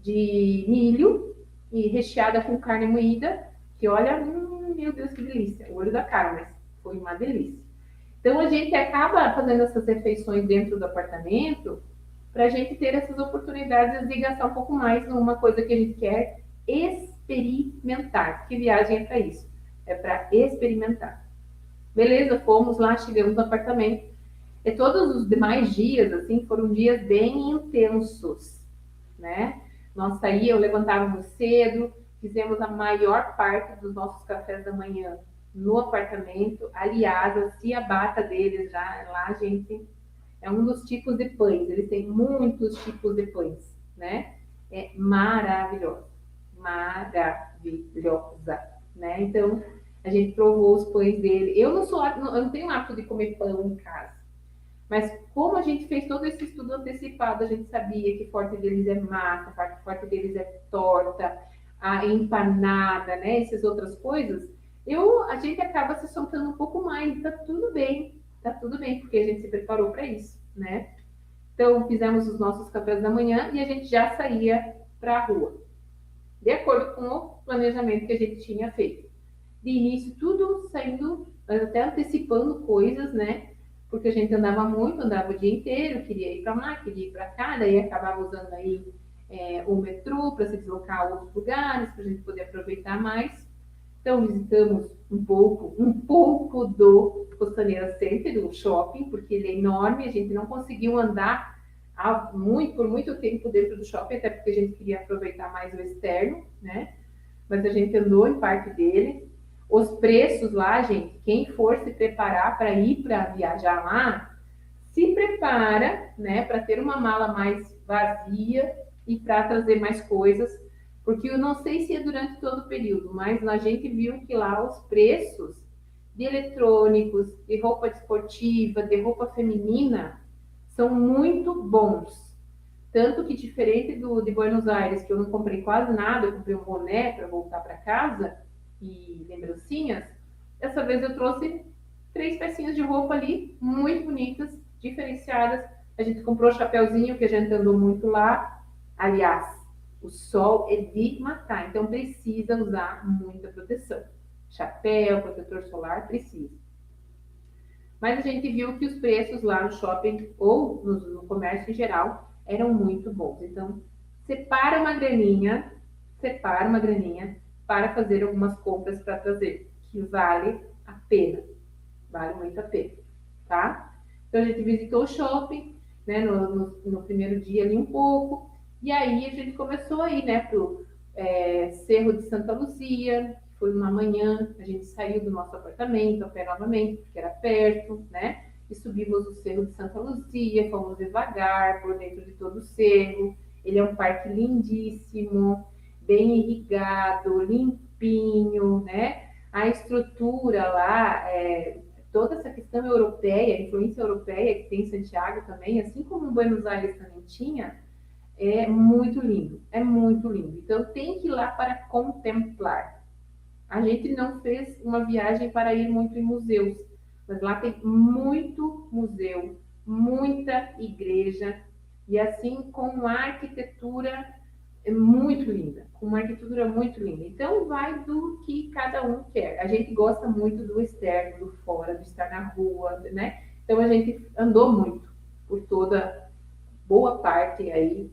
de milho e recheada com carne moída, que olha, meu Deus, que delícia. O olho da cara, mas foi uma delícia. Então a gente acaba fazendo essas refeições dentro do apartamento para a gente ter essas oportunidades de gastar um pouco mais numa coisa que a gente quer experimentar. Porque viagem é para isso, é para experimentar. Beleza, fomos lá, chegamos no apartamento. E todos os demais dias, assim, foram dias bem intensos, né? Nós saíamos, eu levantávamos cedo, fizemos a maior parte dos nossos cafés da manhã no apartamento. Aliás, a ciabatta deles lá, gente, é um dos tipos de pães. Eles têm muitos tipos de pães, né? É maravilhosa, maravilhosa, né? Então, a gente provou os pães dele. Eu não tenho hábito de comer pão em casa. Mas como a gente fez todo esse estudo antecipado, a gente sabia que forte deles é massa, forte deles é torta, a empanada, né? Essas outras coisas. A gente acaba se soltando um pouco mais. Tá tudo bem, porque a gente se preparou para isso, né? Então fizemos os nossos cafés da manhã e a gente já saía para a rua, de acordo com o planejamento que a gente tinha feito. De início, tudo saindo, até antecipando coisas, né? Porque a gente andava o dia inteiro, queria ir para lá, queria ir para cá, daí acabava usando aí o metrô para se deslocar a outros lugares, para a gente poder aproveitar mais. Então, visitamos um pouco do Costaneira Center, do shopping, porque ele é enorme, a gente não conseguiu andar por muito tempo dentro do shopping, até porque a gente queria aproveitar mais o externo, né? Mas a gente andou em parte dele. Os preços lá, gente, quem for se preparar para ir para viajar lá, se prepara, né, para ter uma mala mais vazia e para trazer mais coisas, porque eu não sei se é durante todo o período, mas a gente viu que lá os preços de eletrônicos, de roupa esportiva, de roupa feminina, são muito bons. Tanto que, diferente de Buenos Aires, que eu não comprei quase nada, eu comprei um boné para voltar para casa e lembrancinhas, dessa vez eu trouxe 3 pecinhas de roupa ali, muito bonitas, diferenciadas. A gente comprou o chapéuzinho, que a gente andou muito lá. Aliás, o sol é de matar, então precisa usar muita proteção. Chapéu, protetor solar, precisa. Mas a gente viu que os preços lá no shopping ou no comércio em geral eram muito bons. Então, separa uma graninha para fazer algumas compras para trazer, que vale muito a pena, tá? Então a gente visitou o shopping, né, no primeiro dia ali um pouco, e aí a gente começou a ir, né, pro Cerro de Santa Luzia. Foi uma manhã, a gente saiu do nosso apartamento a pé novamente, porque era perto, né? E subimos o Cerro de Santa Luzia, fomos devagar por dentro de todo o cerro. Ele é um parque lindíssimo, bem irrigado, limpinho, né? A estrutura lá, toda essa questão europeia, influência europeia que tem em Santiago também, assim como em Buenos Aires também tinha, é muito lindo, é muito lindo. Então tem que ir lá para contemplar. A gente não fez uma viagem para ir muito em museus, mas lá tem muito museu, muita igreja, e assim com uma arquitetura muito linda, com uma arquitetura muito linda. Então vai do que cada um quer. A gente gosta muito do externo, do fora, de estar na rua, né? Então a gente andou muito por toda boa parte aí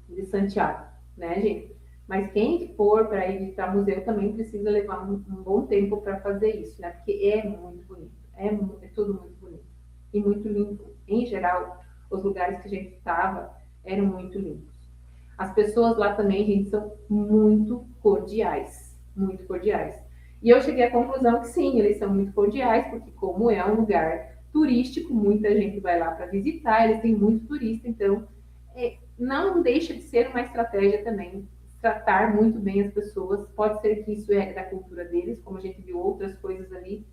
de Santiago, né, gente? Mas quem for para ir visitar museu também precisa levar um bom tempo para fazer isso, né? Porque é muito bonito, é tudo muito bonito e muito limpo. Em geral, os lugares que a gente estava eram muito limpos. As pessoas lá também, gente, são muito cordiais, muito cordiais. E eu cheguei à conclusão que sim, eles são muito cordiais, porque como é um lugar turístico, muita gente vai lá para visitar, eles têm muito turista, então não deixa de ser uma estratégia também tratar muito bem as pessoas. Pode ser que isso é da cultura deles, como a gente viu outras coisas ali,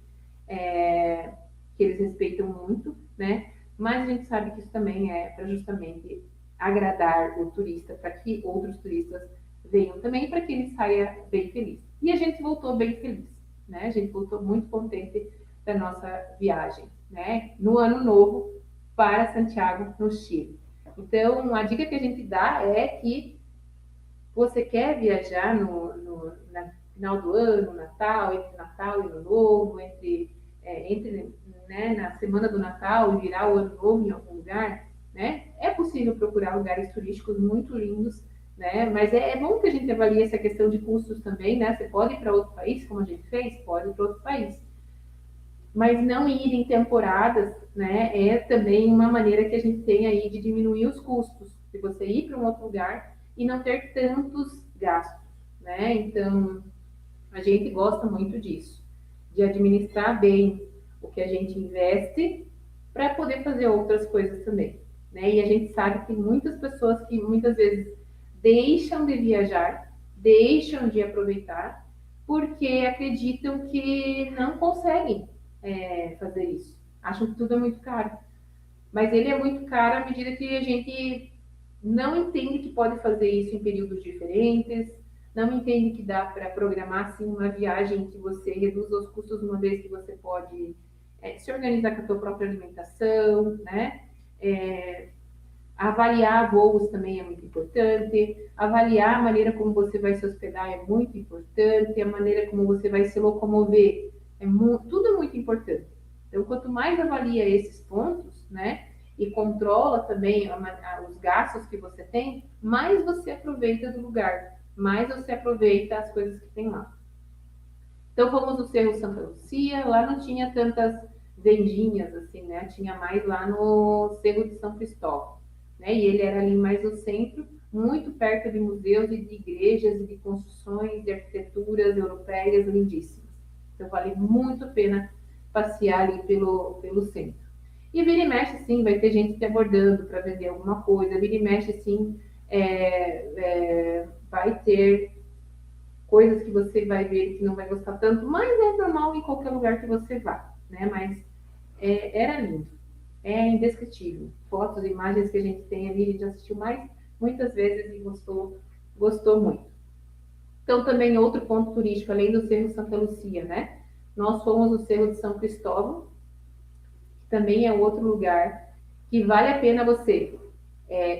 que eles respeitam muito, né? Mas a gente sabe que isso também é para justamente agradar o turista, para que outros turistas venham também, para que ele saia bem feliz. E a gente voltou bem feliz, né? A gente voltou muito contente da nossa viagem, né? No ano novo para Santiago, no Chile. Então, a dica que a gente dá é que você quer viajar no final do ano, Natal, entre Natal e Ano Novo, entre né, na semana do Natal e virar o Ano Novo em algum lugar, né? É possível procurar lugares turísticos muito lindos, né? Mas é bom que a gente avalie essa questão de custos também, né? Você pode ir para outro país, como a gente fez, pode ir para outro país. Mas não ir em temporadas, né? É também uma maneira que a gente tem aí de diminuir os custos, de você ir para um outro lugar e não ter tantos gastos, né? Então, a gente gosta muito disso, de administrar bem o que a gente investe para poder fazer outras coisas também, né? E a gente sabe que tem muitas pessoas que muitas vezes deixam de viajar, deixam de aproveitar, porque acreditam que não conseguem fazer isso. Acham que tudo é muito caro. Mas ele é muito caro à medida que a gente não entende que pode fazer isso em períodos diferentes, não entende que dá para programar assim, uma viagem que você reduza os custos uma vez que você pode se organizar com a sua própria alimentação, né? É, avaliar voos também é muito importante, avaliar a maneira como você vai se hospedar é muito importante, a maneira como você vai se locomover, tudo é muito importante. Então, quanto mais avalia esses pontos, né, e controla também os gastos que você tem, mais você aproveita do lugar, mais você aproveita as coisas que tem lá. Então, fomos no Cerro Santa Lucia, lá não tinha tantas vendinhas, assim, né, tinha mais lá no Cerro de São Cristóvão, né, e ele era ali mais no centro, muito perto de museus e de igrejas e de construções, de arquiteturas europeias lindíssimas. Então, vale muito a pena passear ali pelo centro. E vira e mexe, sim, vai ter gente te abordando para vender alguma coisa, vira e mexe, sim, vai ter coisas que você vai ver que não vai gostar tanto, mas é normal em qualquer lugar que você vá, né? Mas era lindo, é indescritível. Fotos, imagens que a gente tem ali, a gente assistiu muitas vezes e gostou muito. Então, também outro ponto turístico, além do Cerro Santa Lucia, né? Nós fomos no Cerro de São Cristóvão, que também é outro lugar que vale a pena você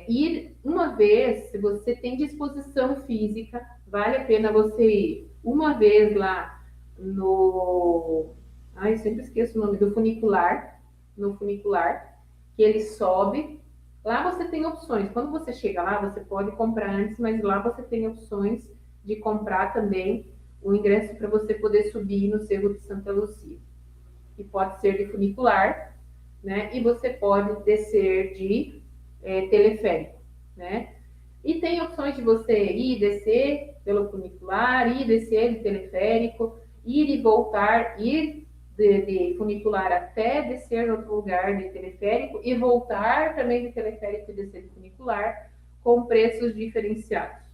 ir uma vez, se você tem disposição física, vale a pena você ir uma vez lá no. Ai, sempre esqueço o nome do funicular, no funicular, que ele sobe. Lá você tem opções. Quando você chega lá, você pode comprar antes, mas lá você tem opções de comprar também o ingresso para você poder subir no Cerro de Santa Lucia. Que pode ser de funicular, né? E você pode descer de teleférico, né? E tem opções de você ir e descer pelo funicular, ir e descer de teleférico, ir e voltar, ir de funicular até descer em outro lugar de teleférico e voltar também de teleférico e descer de funicular com preços diferenciados.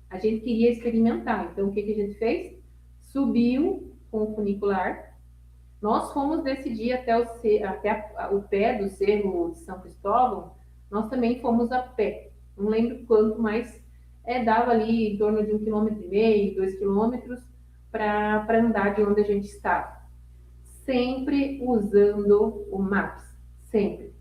A gente queria experimentar, então o que a gente fez? Subiu com o funicular. Nós fomos nesse dia até o pé do Cerro de São Cristóvão, nós também fomos a pé. Não lembro quanto, mas dava ali em torno de 1,5 km, 2 km para andar de onde a gente estava. Sempre usando o Maps, sempre.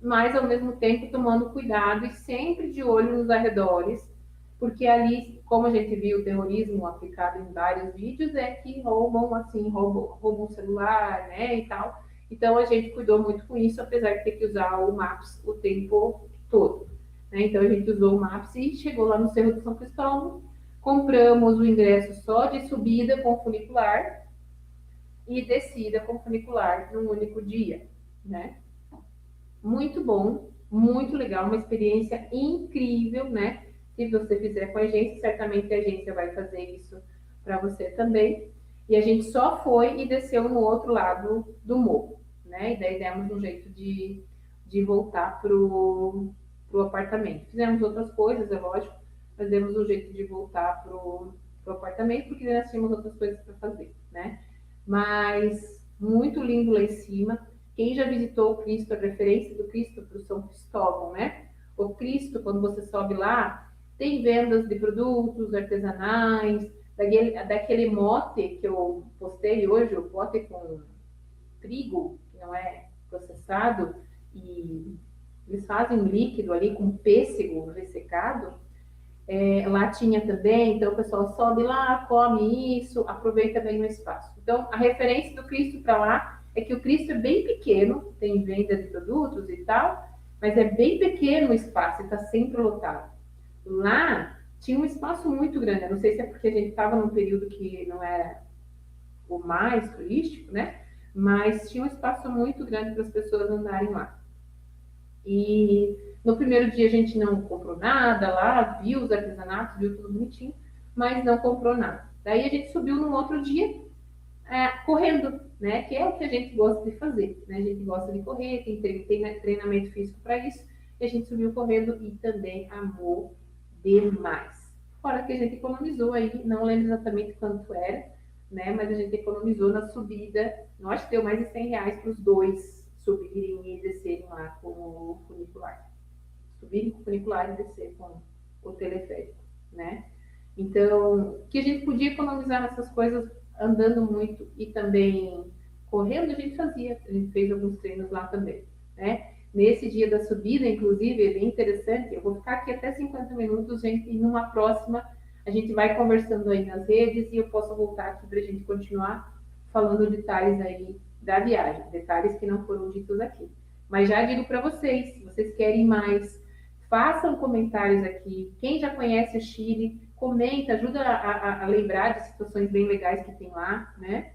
Mas ao mesmo tempo tomando cuidado e sempre de olho nos arredores, porque ali, como a gente viu o terrorismo aplicado em vários vídeos, é que roubam o celular, né, e tal. Então a gente cuidou muito com isso, apesar de ter que usar o Maps o tempo todo. Né? Então a gente usou o Maps e chegou lá no Cerro de São Cristóvão, compramos o ingresso só de subida com funicular e descida com funicular num único dia, né? Muito bom, muito legal, uma experiência incrível, né? Se você fizer com a agência, certamente a agência vai fazer isso para você também. E a gente só foi e desceu no outro lado do morro, né? E daí demos um jeito de voltar pro apartamento. Fizemos outras coisas, é lógico, mas demos um jeito de voltar pro apartamento, porque nós tínhamos outras coisas para fazer, né? Mas muito lindo lá em cima. Quem já visitou o Cristo, a referência do Cristo para o São Cristóvão, né? O Cristo, quando você sobe lá, tem vendas de produtos artesanais, daquele mote que eu postei hoje, o mote com trigo, que não é processado, e eles fazem um líquido ali com pêssego ressecado. Lá tinha também, então o pessoal sobe lá, come isso, aproveita bem o espaço. Então, a referência do Cristo para lá é que o Cristo é bem pequeno, tem venda de produtos e tal, mas é bem pequeno o espaço, está sempre lotado. Lá tinha um espaço muito grande, eu não sei se é porque a gente estava num período que não era o mais turístico, né? Mas tinha um espaço muito grande para as pessoas andarem lá. E no primeiro dia a gente não comprou nada lá, viu os artesanatos, viu tudo bonitinho, mas não comprou nada. Daí a gente subiu no outro dia correndo, né? Que é o que a gente gosta de fazer, né? A gente gosta de correr, tem treinamento físico para isso, e a gente subiu correndo e também amou demais. Fora que a gente economizou aí, não lembro exatamente quanto era, né? Mas a gente economizou na subida, eu acho que deu mais de R$ 100 para os dois subirem e descerem lá com o funicular. Subirem com o funicular e descer com o teleférico, né? Então, o que a gente podia economizar nessas coisas andando muito e também correndo, a gente fazia. A gente fez alguns treinos lá também, né? Nesse dia da subida, inclusive, é bem interessante. Eu vou ficar aqui até 50 minutos, gente, e numa próxima a gente vai conversando aí nas redes e eu posso voltar aqui para a gente continuar falando detalhes aí da viagem, detalhes que não foram ditos aqui. Mas já digo para vocês, se vocês querem mais, façam comentários aqui. Quem já conhece o Chile, comenta, ajuda a lembrar de situações bem legais que tem lá, né?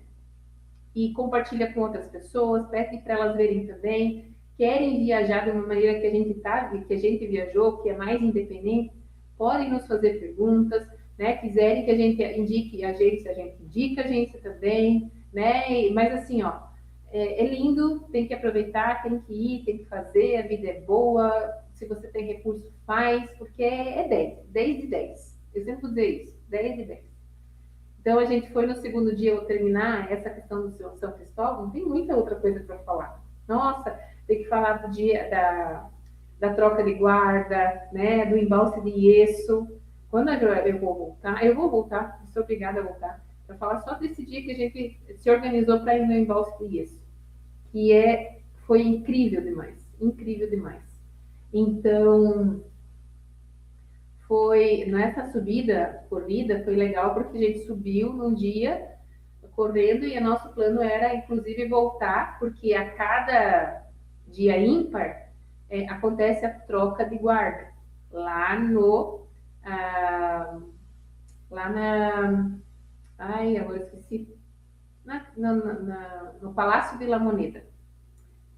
E compartilha com outras pessoas, pede para elas verem também. Querem viajar de uma maneira que a gente que a gente viajou, que é mais independente, podem nos fazer perguntas, né? Quiserem que a gente indique a gente indica a agência também, né? Mas assim, ó, é lindo, tem que aproveitar, tem que ir, tem que fazer, a vida é boa. Se você tem recurso, faz, porque é 10 de 10. Eu sempre vou dizer isso, 10 de 10. Então, a gente foi no segundo dia, eu terminar essa questão do São Cristóvão, tem muita outra coisa para falar. Nossa, tem que falar do dia da troca de guarda, né, do embalse de Ieço. Quando eu vou voltar, sou obrigada a voltar, para falar só desse dia que a gente se organizou para ir no embalse de Ieço, que foi incrível demais, incrível demais. Então, nessa subida, corrida, foi legal porque a gente subiu num dia correndo e o nosso plano era, inclusive, voltar, porque a cada dia ímpar acontece a troca de guarda lá lá na, ai, agora esqueci, no Palácio de La Moneda,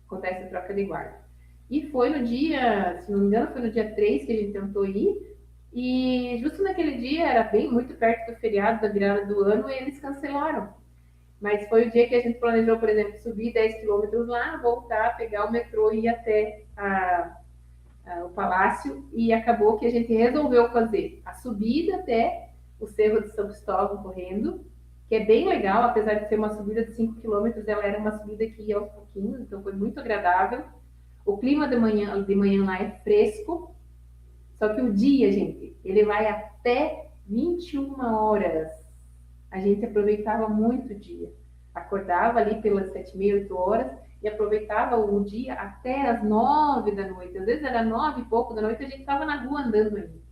acontece a troca de guarda. E foi no dia, se não me engano, foi no dia 3 que a gente tentou ir, e justo naquele dia, era bem muito perto do feriado da virada do ano, e eles cancelaram. Mas foi o dia que a gente planejou, por exemplo, subir 10 quilômetros lá, voltar, pegar o metrô e ir até o palácio, e acabou que a gente resolveu fazer a subida até o Cerro de São Cristóvão correndo, que é bem legal, apesar de ser uma subida de 5 quilômetros, ela era uma subida que ia aos pouquinhos, então foi muito agradável. O clima de manhã lá é fresco, só que o dia, gente, ele vai até 21 horas. A gente aproveitava muito o dia. Acordava ali pelas 7h30, 8 horas e aproveitava o dia até as 9 da noite. Às vezes era 9 e pouco da noite, a gente estava na rua andando ainda.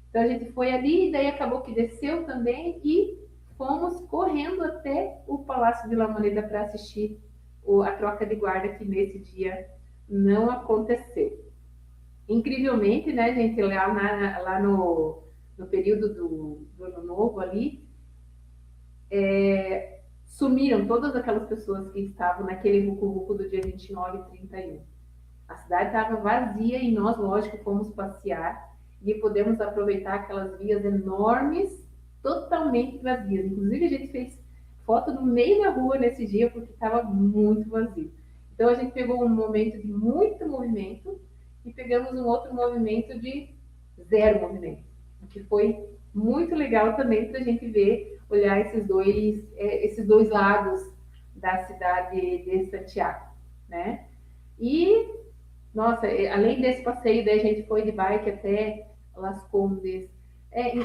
Então a gente foi ali, daí acabou que desceu também e fomos correndo até o Palácio de La Moneda para assistir a troca de guarda, que nesse dia não aconteceu. Incrivelmente, né, gente, lá no período do Ano Novo ali, sumiram todas aquelas pessoas que estavam naquele vucu-vucu do dia 29 e 31. A cidade estava vazia e nós, lógico, fomos passear e podemos aproveitar aquelas vias enormes, totalmente vazias. Inclusive, a gente fez foto no meio da rua nesse dia porque estava muito vazio. Então, a gente pegou um momento de muito movimento e pegamos um outro movimento de zero movimento, o que foi muito legal também para a gente ver, olhar esses dois lados da cidade de Santiago, né? E, nossa, além desse passeio, daí a gente foi de bike até Las Condes,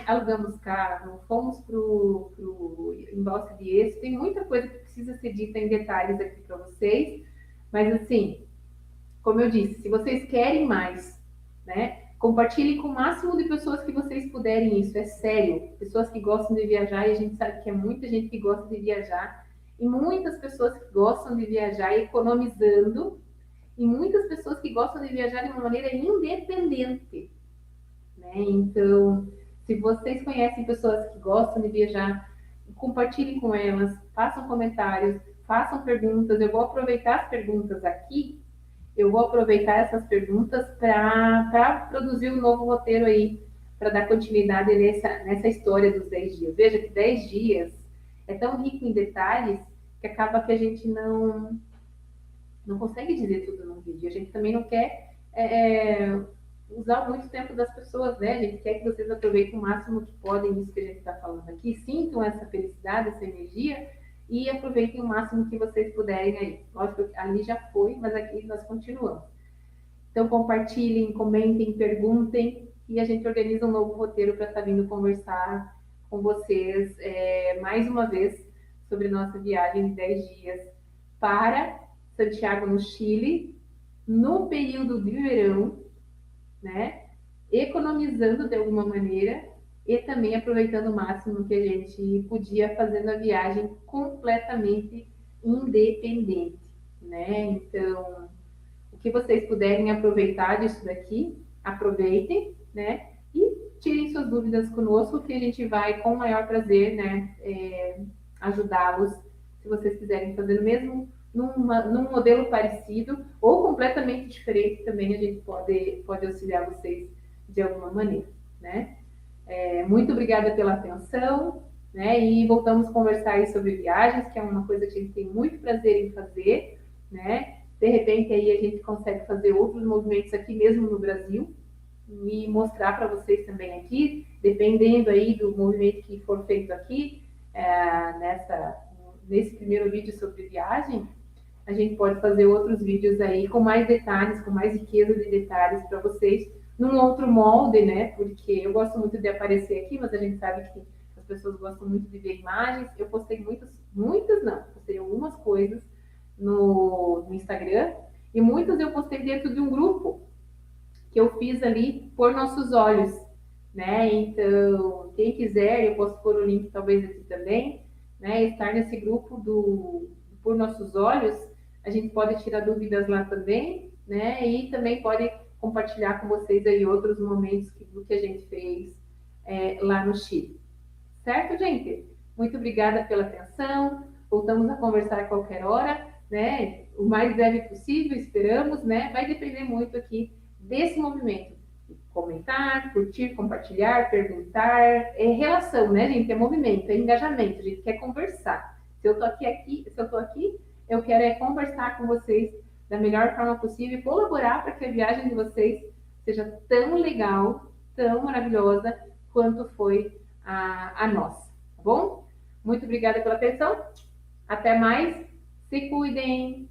alugamos carro, fomos pro Embalse de Eixo, tem muita coisa que precisa ser dita em detalhes aqui para vocês, mas assim, como eu disse, se vocês querem mais, né, compartilhem com o máximo de pessoas que vocês puderem isso, é sério. Pessoas que gostam de viajar, e a gente sabe que é muita gente que gosta de viajar, e muitas pessoas que gostam de viajar economizando, e muitas pessoas que gostam de viajar de uma maneira independente, né? Então, se vocês conhecem pessoas que gostam de viajar, compartilhem com elas, façam comentários, façam perguntas. Eu vou aproveitar as perguntas aqui, eu vou aproveitar essas perguntas para produzir um novo roteiro aí, para dar continuidade nessa história dos 10 dias. Veja que 10 dias é tão rico em detalhes que acaba que a gente não consegue dizer tudo num vídeo. A gente também não quer usar muito tempo das pessoas, né? A gente quer que vocês aproveitem o máximo que podem disso que a gente está falando aqui, sintam essa felicidade, essa energia e aproveitem o máximo que vocês puderem aí. Lógico que ali já foi, mas aqui nós continuamos. Então compartilhem, comentem, perguntem e a gente organiza um novo roteiro para estar vindo conversar com vocês mais uma vez sobre nossa viagem de 10 dias para Santiago, no Chile, no período de verão, né? Economizando de alguma maneira e também aproveitando o máximo que a gente podia fazendo a viagem completamente independente, né? Então, o que vocês puderem aproveitar disso daqui, aproveitem, né? E tirem suas dúvidas conosco, que a gente vai, com o maior prazer, né, ajudá-los, se vocês quiserem fazer o mesmo num modelo parecido ou completamente diferente, também a gente pode auxiliar vocês de alguma maneira, né? Muito obrigada pela atenção, né? E voltamos a conversar aí sobre viagens, que é uma coisa que a gente tem muito prazer em fazer, né? De repente aí a gente consegue fazer outros movimentos aqui mesmo no Brasil e mostrar para vocês também aqui, dependendo aí do movimento que for feito aqui, nesse primeiro vídeo sobre viagem, a gente pode fazer outros vídeos aí com mais detalhes, com mais riqueza de detalhes para vocês, num outro molde, né? Porque eu gosto muito de aparecer aqui, mas a gente sabe que as pessoas gostam muito de ver imagens. Eu postei postei algumas coisas no Instagram e muitas eu postei dentro de um grupo que eu fiz ali por nossos olhos, né? Então, quem quiser, eu posso pôr o link talvez aqui também, né? Estar nesse grupo do Por Nossos Olhos, a gente pode tirar dúvidas lá também, né? E também pode compartilhar com vocês aí outros momentos do que a gente fez lá no Chile. Certo, gente? Muito obrigada pela atenção. Voltamos a conversar a qualquer hora, né? O mais breve possível, esperamos, né? Vai depender muito aqui desse movimento. Comentar, curtir, compartilhar, perguntar. É relação, né, gente? É movimento, é engajamento. A gente quer conversar. Se eu tô aqui, eu quero conversar com vocês da melhor forma possível e colaborar para que a viagem de vocês seja tão legal, tão maravilhosa quanto foi a nossa, tá bom? Muito obrigada pela atenção. Até mais. Se cuidem.